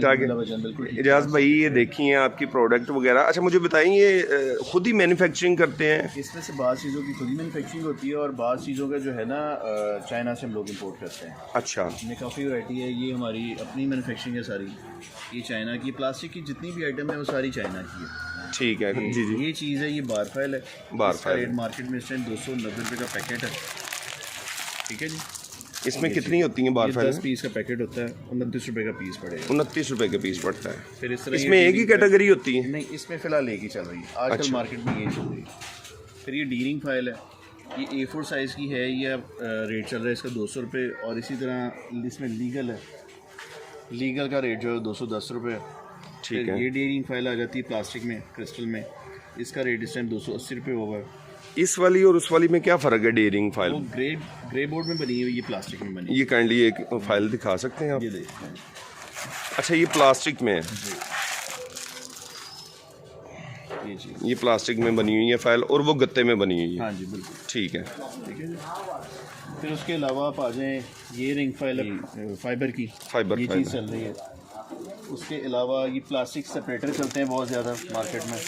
ठाक है। इजाज़ भाई ये देखिए आपकी प्रोडक्ट वगैरह, अच्छा मुझे बताइए ये खुद ही मैन्युफैक्चरिंग करते हैं? इसमें से बाज़ चीज़ों की खुद ही मैन्युफैक्चरिंग होती है और बाज़ चीज़ों का जो है ना चाइना से हम लोग इंपोर्ट करते हैं। अच्छा, इसमें काफ़ी वैरायटी है, ये हमारी अपनी मैन्युफैक्चरिंग है सारी। ये चाइना की प्लास्टिक की जितनी भी आइटम है वो सारी चाइना की है। ठीक है जी जी। ये चीज़ है, ये बार फाइल है। बार इसका फाइल रेट मार्केट में इस टाइम 290 रुपये का पैकेट है। ठीक है जी। इसमें कितनी होती है बार फाइल? 10 पीस का पैकेट होता है, 29 रुपये का पीस पड़ेगा। 29 रुपए के पीस पड़ता है। फिर इस तरह इसमें एक ही कैटेगरी होती है? नहीं, इसमें फ़िलहाल एक ही चल रही है आजकल। अच्छा। मार्केट में ये चल रही है। फिर ये डीरिंग फाइल है, ये A4 साइज़ की है। ये रेट चल रहा है इसका 200 रुपये। और इसी तरह इसमें लीगल है, लीगल का रेट जो है 210 रुपये। ठीक है। ये डीरिंग फाइल आ जाती है प्लास्टिक में, क्रिस्टल में। इसका रेट इस टाइम 280 रुपये होगा। इस वाली और उस वाली में क्या फ़र्क है डेयरिंग फाइल? वो ग्रे बोर्ड में बनी हुई, ये प्लास्टिक में बनी। ये काइंडली एक फाइल दिखा सकते हैं आप? ये देखते हैं। अच्छा ये प्लास्टिक में है? ये जी, ये प्लास्टिक में बनी हुई है फाइल और वो गत्ते में बनी हुई है? हाँ जी बिल्कुल। ठीक है। ठीक है जी। फिर उसके अलावा आप आ जाएँ, ये रिंग फाइल है फाइबर की, फाइबर ये फाइल चीज़ चल रही है। उसके अलावा ये प्लास्टिक सेपरेटर चलते हैं बहुत ज़्यादा मार्केट में।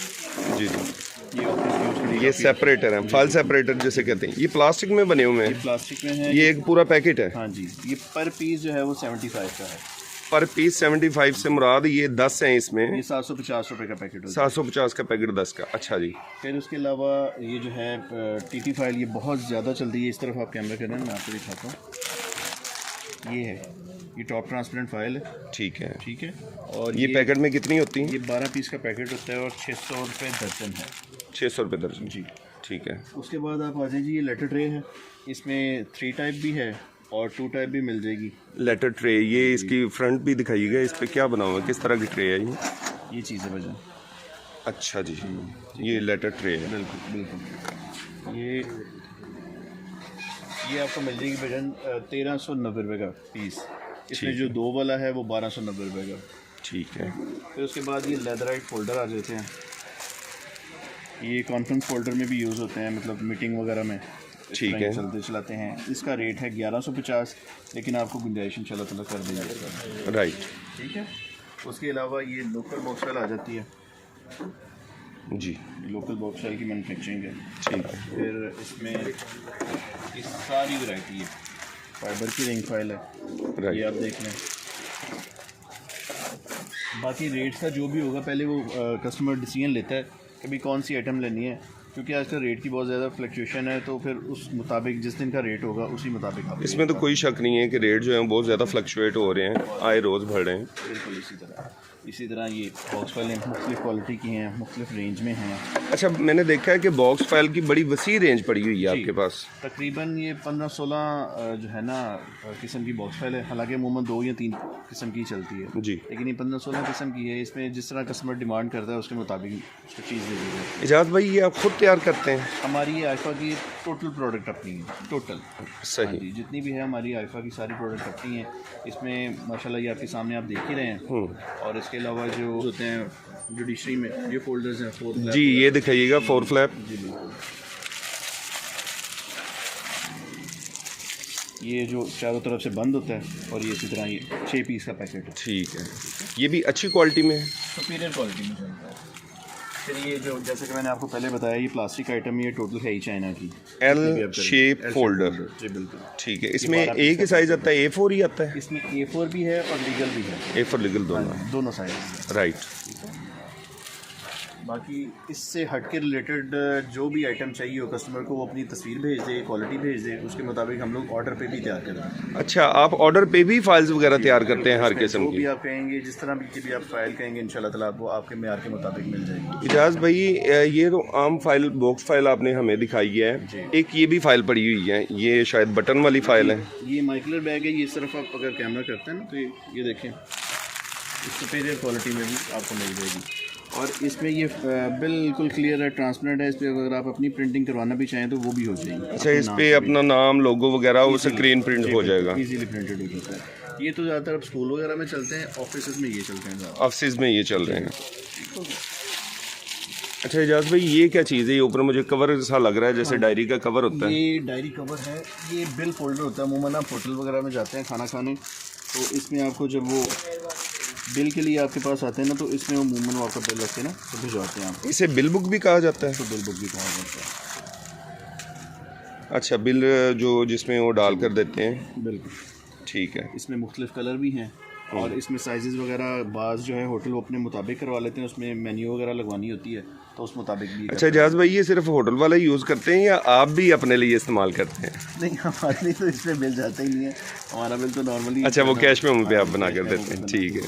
जी जी। ये ऑफिस यूज़ के लिए ये सेपरेटर है, फाइल सेपरेटर जिसे कहते हैं। ये प्लास्टिक में बने हुए ये हैं? प्लास्टिक में है। ये एक पूरा पैकेट है? हाँ जी। ये पर पीस जो है वो 75 का है। पर पीस 75 से मुराद ये 10 हैं इसमें? ये 750 रुपये का पैकेट होता है। 750 का पैकेट 10 का। अच्छा जी। फिर उसके अलावा ये जो है TT फाइल, ये बहुत ज़्यादा चलती है। इस तरफ आप कैमरा करें, मैं आपको दिखाता हूँ। ये है, ये टॉप ट्रांसपेरेंट फाइल है। ठीक है। ठीक है। और ये पैकेट में कितनी होती है? ये 12 पीस का पैकेट होता है और 600 रुपये दर्जन है। 600 रुपये दर्जन जी। ठीक है। उसके बाद आप आ जाइए, ये लेटर ट्रे है। इसमें 3 टाइप भी है और 2 टाइप भी मिल जाएगी। लेटर ट्रे, ये इसकी फ्रंट भी दिखाइएगा, इस पे क्या बना हुआ है, किस तरह की ट्रे है ये चीज़ है वजह। अच्छा जी, ये लेटर ट्रे है। बिल्कुल बिल्कुल। ये आपको मिल जाएगी वजन 1390 रुपये का पीस। इसमें जो 2 वाला है वो 1290 रुपये का। ठीक है। फिर उसके बाद ये लेदराइट फोल्डर आ जाते हैं। ये कॉन्फ्रेंस फोल्डर में भी यूज़ होते हैं, मतलब मीटिंग वगैरह में। ठीक है। चलाते हैं। इसका रेट है 1150, लेकिन आपको गुंजाइश इंशाल्लाह ताला कर देंगे। राइट। ठीक है। उसके अलावा ये लोकल बॉक्स फाइल आ जाती है जी। लोकल बॉक्स फाइल की मैन्युफैक्चरिंग है। ठीक है। फिर इसमें ये सारी वैरायटी है। फाइबर की रिंग फाइल है, ये राइट। आप देख लें। बाकी रेट्स का जो भी होगा, पहले वो कस्टमर डिसीजन लेता है कभी कौन सी आइटम लेनी है, क्योंकि आजकल रेट की बहुत ज़्यादा फ्लक्चुएशन है। तो फिर उस मुताबिक जिस दिन का रेट होगा उसी मुताबिक आप इसमें तो कोई शक नहीं है कि रेट जो है बहुत ज़्यादा फ्लक्चुएट हो रहे हैं, आए रोज़ बढ़ रहे हैं। बिल्कुल इसी तरह ये बॉक्स फाइलें मुख्तलिफ क्वालिटी की हैं, मुख्तलिफ रेंज में हैं। अच्छा मैंने देखा है कि बॉक्स फाइल की बड़ी वसी रेंज पड़ी हुई है आपके पास। तकरीबन ये 15-16 जो है ना किस्म की बॉक्स फाइल है। हालांकि अमूमन 2 या 3 किस्म की चलती है जी। लेकिन ये 15-16 किस्म की है। इसमें जिस तरह कस्टमर डिमांड करता है उसके मुताबिक उसको चीज़ दे दी जाए। इजाज़ भाई ये आप खुद तैयार करते हैं? हमारी ये आइफा की टोटल प्रोडक्ट अपनी है, टोटल। सही। जी, जितनी भी है हमारी आइफा की सारी प्रोडक्ट अपनी है। इसमें माशाल्लाह ये आपके सामने आप देख ही रहे हैं। और इसके अलावा जो होते हैं जुडिशरी में ये फोल्डर्स हैं 4 जी, ये दिखाइएगा 4 फ्लैप। जी बिल्कुल। ये जो चारों तरफ से बंद होता है और ये इसी तरह ये 6 पीस का पैकेट है। ठीक है। ये भी अच्छी क्वालिटी में है? सुपीरियर क्वालिटी में चलता है। फिर ये जो जैसे कि मैंने आपको पहले बताया, ये प्लास्टिक आइटम, ये टोटल है ही चाइना की। L shape folder. जी बिल्कुल। ठीक है। इसमें एक ही साइज आता है, A4 ही आता है? इसमें A4 भी है और लीगल भी है। A4 लीगल दोनों साइज। राइट। बाकी इससे हट के रिलेटेड जो भी आइटम चाहिए हो कस्टमर को, वो अपनी तस्वीर भेज दे, क्वालिटी भेज दे, उसके मुताबिक हम लोग ऑर्डर पे भी तैयार करते हैं। अच्छा, आप ऑर्डर पे भी फाइल्स वगैरह तैयार करते हैं हर किस्म जो की? भी आप कहेंगे, जिस तरह की भी आप फाइल कहेंगे, इंशाल्लाह ताला वो आपके मेयार के मुताबिक मिल जाएगी। इजाज़ भाई ये तो आम फाइल बॉक्स फाइल आपने हमें दिखाई है, एक ये भी फाइल पड़ी हुई है, ये शायद बटन वाली फाइल है। ये माइक्लर बैग है। ये सिर्फ आप अगर कैमरा करते हैं ना तो ये देखें, सुपीरियर क्वालिटी में भी आपको मिल जाएगी। और इसमें ये बिल्कुल क्लियर है, ट्रांसपेरेंट है। इस पर अगर आप अपनी प्रिंटिंग करवाना भी चाहें तो वो भी हो जाएगी। अच्छा, इस पे अपना नाम, लोगो वगैरह वो स्क्रीन प्रिंट हो जाएगा, इजीली प्रिंटेड हो जाता है। ये तो ज़्यादातर अब स्कूल वगैरह में चलते हैं, ऑफिस में ये चलते हैं, ऑफिस में ये चल रहे हैं। अच्छा इजाज़ भाई, ये क्या चीज़ है? ये ऊपर मुझे कवर सा लग रहा है जैसे डायरी का कवर होता है। ये डायरी कवर है। ये बिल फोल्डर होता है। अमूमन आप होटल वगैरह में जाते हैं खाना खाने, तो इसमें आपको जब वो बिल के लिए आपके पास आते हैं ना, तो इसमें अमूमन वो आपका बिल रख के ना तो भिजवाते हैं आप, इसे बिल बुक भी कहा जाता है? तो बिल बुक भी कहा जाता है। अच्छा, बिल जो जिसमें वो डाल कर देते हैं। बिल्कुल ठीक है। इसमें मुख्तलिफ कलर भी हैं और इसमें साइजेस वगैरह बाज़ जो है होटल वो अपने मुताबिक करवा लेते हैं, उसमें मेन्यू वगैरह लगवानी होती है तो उस मुताबिक भी। अच्छा इजाज़ भाई, ये सिर्फ होटल वाला यूज़ करते हैं या आप भी अपने लिए इस्तेमाल करते हैं? नहीं, हमारे लिए तो इसमें बिल जाता ही नहीं है, हमारा बिल तो नॉर्मली। अच्छा, वो कैश में पे आप बना कर देते हैं। ठीक है।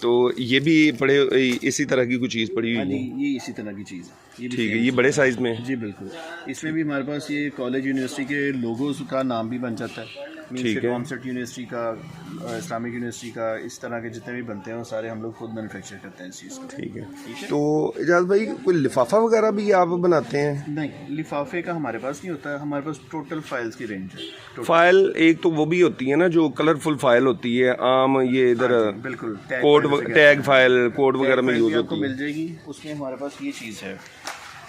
तो ये भी पड़े इसी तरह की कुछ चीज़ पड़ी हुई है? ये इसी तरह की चीज़ है, ये भी ठीक है। ये बड़े साइज़ में है? जी बिल्कुल। इसमें भी हमारे पास ये कॉलेज यूनिवर्सिटी के लोगोस का नाम भी बन जाता है। ठीक है। कॉमसेट यूनिवर्सिटी का, इस्लामिक यूनिवर्सिटी का, इस तरह के जितने भी बनते हैं वो सारे हम लोग खुद मैन्युफैक्चर करते हैं इस चीज़ को। ठीक है। तो इजाज़ भाई, कोई लिफाफा वगैरह भी आप बनाते हैं? नहीं, लिफाफे का हमारे पास नहीं होता है, हमारे पास टोटल फाइल्स की रेंज है। फाइल एक तो वो भी होती है ना जो कलरफुल फाइल होती है, आम ये इधर बिल्कुल कोड टैग फाइल कोड वगैरह में यूज़ आपको होती है। मिल जाएगी। उसमें हमारे पास ये चीज़ है,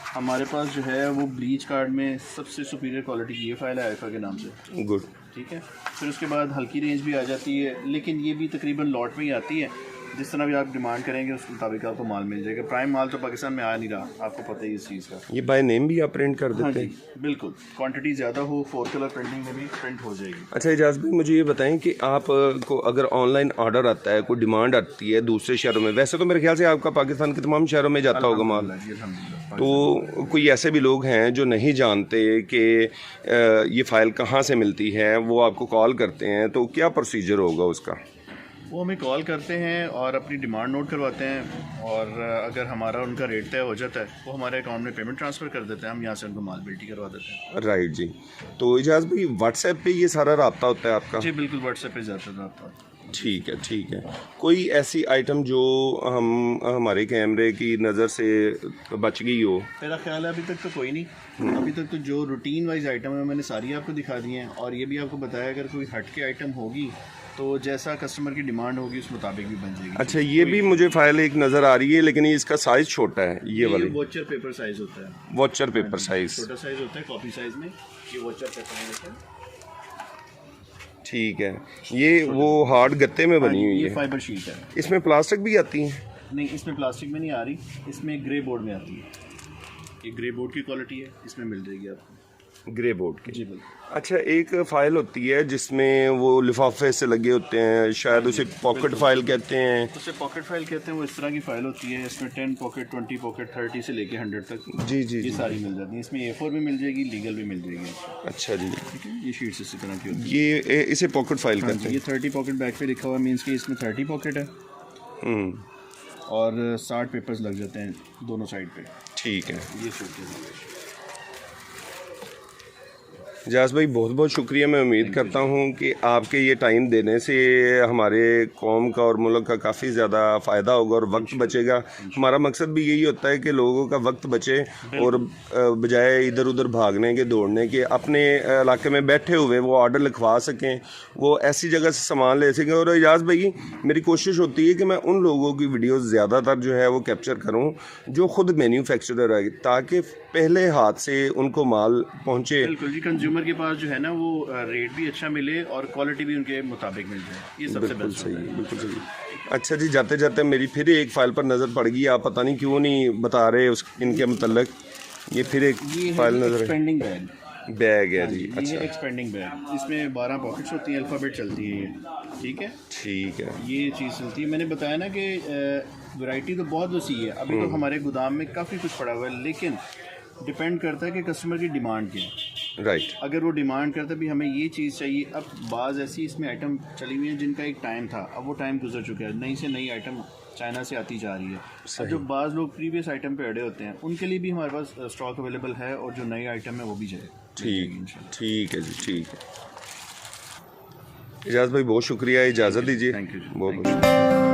हमारे पास जो है वो ब्लीच कार्ड में सबसे सुपीरियर क्वालिटी की ये फाइल है आईफा के नाम से। गुड। ठीक है। फिर उसके बाद हल्की रेंज भी आ जाती है, लेकिन ये भी तकरीबन लॉट में ही आती है, जिस तरह भी आप डिमांड करेंगे उस मुताबिक आपको माल मिल जाएगा। प्राइम माल तो पाकिस्तान में आ नहीं रहा, आपको पता ही इस चीज़ का। ये बाय नेम भी आप प्रिंट कर हाँ देते जी हैं? बिल्कुल, क्वांटिटी ज़्यादा हो 4 कलर प्रिंटिंग में भी प्रिंट हो जाएगी। अच्छा इजाज़ भाई, मुझे ये बताएं कि आप को अगर ऑनलाइन ऑर्डर आता है, कोई डिमांड आती है दूसरे शहरों में, वैसे तो मेरे ख्याल से आपका पाकिस्तान के तमाम शहरों में जाता होगा माल, तो कोई ऐसे भी लोग हैं जो नहीं जानते कि ये फ़ाइल कहाँ से मिलती है, वो आपको कॉल करते हैं, तो क्या प्रोसीजर होगा उसका? वो हमें कॉल करते हैं और अपनी डिमांड नोट करवाते हैं, और अगर हमारा उनका रेट तय हो जाता है वो हमारे अकाउंट में पेमेंट ट्रांसफ़र कर देते हैं, हम यहाँ से उनको माल बिल्टी करवा देते हैं। राइट जी। तो इजाज़ भाई, व्हाट्सएप पे ये सारा रब्ता होता है आपका? जी बिल्कुल, व्हाट्सएप पे ज़्यादा रब्ता होता है। ठीक है। ठीक है। कोई ऐसी आइटम जो हमारे कैमरे की नज़र से बच गई हो? मेरा ख्याल है अभी तक तो कोई नहीं। अभी तक तो जो रूटीन वाइज आइटम है मैंने सारी आपको दिखा दी हैं, और ये भी आपको बताया अगर कोई हट के आइटम होगी तो जैसा कस्टमर की डिमांड होगी उस मुताबिक भी बन जाएगी। अच्छा, ये भी मुझे फाइल एक नज़र आ रही है, लेकिन इसका साइज़ छोटा है। ये वाली वॉचर पेपर साइज़ होता है। वॉचर पेपर साइज़ छोटा साइज़ होता है कॉपी साइज़ में, ये वॉचर पेपर होता है। ठीक है। ये वो हार्ड गत्ते में बनी हुई ये है। फाइबर शीट है। इसमें प्लास्टिक भी आती है? नहीं, इसमें प्लास्टिक में नहीं आ रही, इसमें ग्रे बोर्ड में आती है। ये ग्रे बोर्ड की क्वालिटी है, इसमें मिल जाएगी आपको। ग्रे बोर्ड की? जी बिल्कुल। अच्छा, एक फ़ाइल होती है जिसमें वो लिफाफे से लगे होते हैं, शायद उसे पॉकेट फाइल कहते हैं। उसे पॉकेट फाइल कहते हैं। वो इस तरह की फाइल होती है, इसमें 10 पॉकेट, 20 पॉकेट, 30 से लेके 100 तक जी जी ये जी। सारी मिल जाती है। इसमें A4 भी मिल जाएगी, लीगल भी मिल जाएगी। अच्छा जी। ठीक है। ये शीट्स इसी तरह की होती ये इसे पॉकेट फाइल है। कहते ये 30 पॉकेट बैक पे लिखा हुआ मीन्स कि इसमें 30 पॉकेट है, हैं। और 60 पेपर्स लग जाते हैं दोनों साइड पे। ठीक है। ये सूट इजाज़ भाई, बहुत बहुत शुक्रिया। मैं उम्मीद करता हूँ कि आपके ये टाइम देने से हमारे कौम का और मुल्क का काफ़ी ज़्यादा फ़ायदा होगा और वक्त बचेगा। हमारा मकसद भी यही होता है कि लोगों का वक्त बचे, और बजाय इधर उधर भागने के, दौड़ने के, अपने इलाके में बैठे हुए वो ऑर्डर लिखवा सकें, वो ऐसी जगह से सामान ले सकें। और इजाज़ भाई, मेरी कोशिश होती है कि मैं उन लोगों की वीडियो ज़्यादातर जो है वो कैप्चर करूँ जो ख़ुद मैन्युफैक्चरर है, ताकि पहले हाथ से उनको माल पहुँचे। बिल्कुल जी, कंज्यूमर के पास जो है ना वो रेट भी अच्छा मिले और क्वालिटी भी उनके मुताबिक मिल जाए, ये सबसे बेस्ट सही है। बिल्कुल सही। अच्छा जी, जाते जाते मेरी फिर एक फ़ाइल पर नज़र पड़ गई, आप पता नहीं क्यों नहीं बता रहे उस इनके मतलब। ये फिर एक फ़ाइल नज़र है। एक्सपेंडिंग बैग है जी। ये अच्छा, एक्सपेंडिंग बैग, इसमें 12 पॉकेट्स होती हैं, अल्फ़ाबेट चलती है ये। ठीक है। ठीक है। ये चीज़ चलती है। मैंने बताया ना कि वैरायटी तो बहुत वसी है, अभी तो हमारे गोदाम में काफ़ी कुछ पड़ा हुआ है, लेकिन डिपेंड करता है कि कस्टमर की डिमांड क्या है। राइट। अगर वो डिमांड करता है भी हमें ये चीज़ चाहिए, अब बाज़ ऐसी इसमें आइटम चली हुई हैं जिनका एक टाइम था, अब वो टाइम गुजर चुका है, नई से नई आइटम चाइना से आती जा रही है। अब जो बाज़ लोग प्रीवियस आइटम पे अड़े होते हैं उनके लिए भी हमारे पास स्टॉक अवेलेबल है, और जो नई आइटम है वो भी जाए। ठीक है जी। ठीक है। इजाज़ भाई, बहुत शुक्रिया, इजाज़त दीजिए। थैंक यू जी। बहुत बहुत शुक्रिया।